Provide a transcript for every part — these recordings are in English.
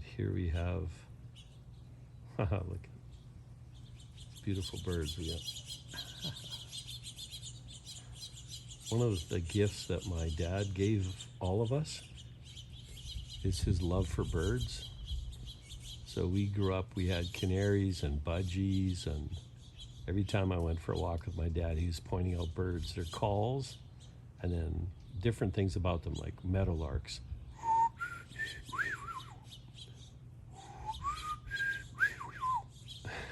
right, here we have, look, beautiful birds we got. One of the gifts that my dad gave all of us is his love for birds. So we grew up, we had canaries and budgies, and every time I went for a walk with my dad, he was pointing out birds, their calls, and then different things about them, like meadowlarks.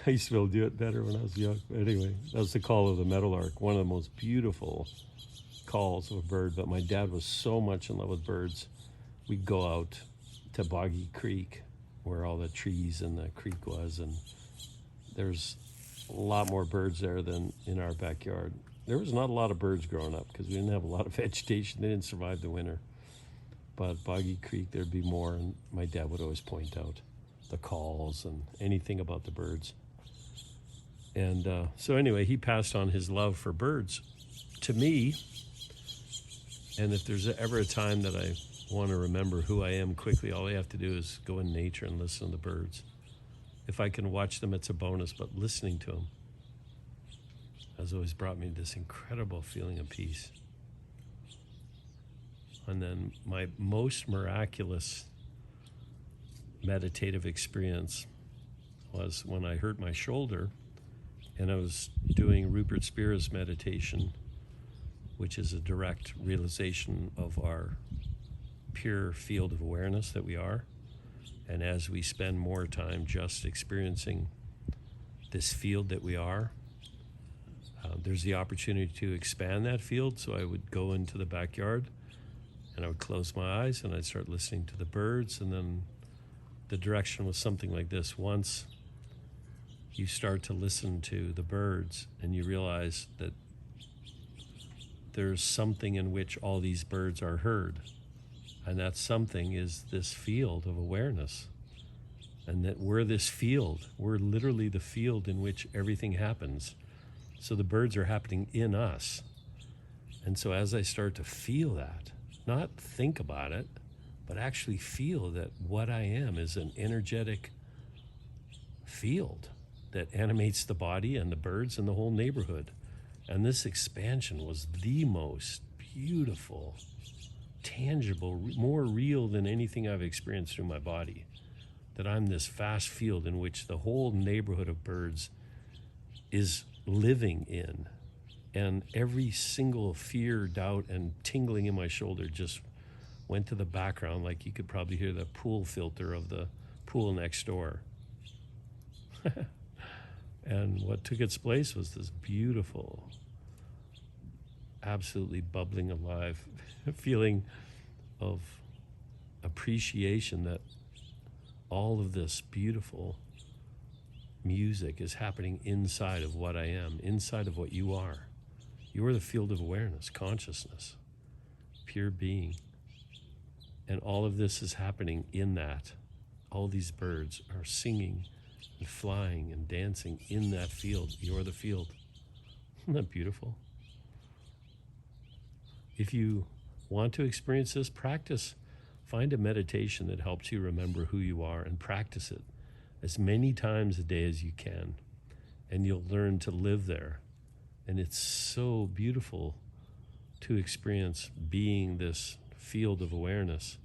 I used to be able to do it better when I was young. But anyway, that was the call of the meadowlark, one of the most beautiful calls of a bird. But my dad was so much in love with birds, we'd go out to Boggy Creek, where all the trees in the creek was, and there's a lot more birds there than in our backyard. There was not a lot of birds growing up because we didn't have a lot of vegetation. They didn't survive the winter. But Boggy Creek, there'd be more, and my dad would always point out the calls and anything about the birds. And so anyway, he passed on his love for birds to me. And if there's ever a time that I want to remember who I am quickly, all I have to do is go in nature and listen to the birds. If I can watch them, it's a bonus, but listening to them has always brought me this incredible feeling of peace. And then my most miraculous meditative experience was when I hurt my shoulder and I was doing Rupert Spira's meditation, which is a direct realization of our pure field of awareness that we are. And as we spend more time just experiencing this field that we are, there's the opportunity to expand that field. So I would go into the backyard and I would close my eyes and I'd start listening to the birds. And then the direction was something like this. Once you start to listen to the birds and you realize that there's something in which all these birds are heard, and that something is this field of awareness, and that we're this field. We're literally the field in which everything happens. So the birds are happening in us. And so as I start to feel that, not think about it, but actually feel that what I am is an energetic field that animates the body and the birds and the whole neighborhood. And this expansion was the most beautiful, tangible, more real than anything I've experienced through my body. That I'm this vast field in which the whole neighborhood of birds is living in. And every single fear, doubt, and tingling in my shoulder just went to the background, like you could probably hear the pool filter of the pool next door. And what took its place was this beautiful, absolutely bubbling alive feeling of appreciation that all of this beautiful music is happening inside of what I am, inside of what you are. You are the field of awareness, consciousness, pure being. And all of this is happening in that. All these birds are singing and flying and dancing in that field. You're the field. Isn't that beautiful? If you want to experience this, practice. Find a meditation that helps you remember who you are and practice it as many times a day as you can. And you'll learn to live there. And it's so beautiful to experience being this field of awareness.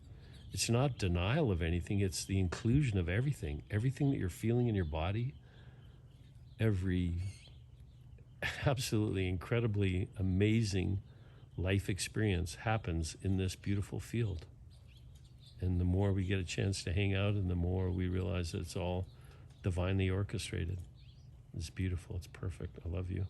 It's not denial of anything, it's the inclusion of everything. Everything that you're feeling in your body, every absolutely incredibly amazing life experience happens in this beautiful field. And the more we get a chance to hang out and the more we realize that it's all divinely orchestrated. It's beautiful, it's perfect. I love you.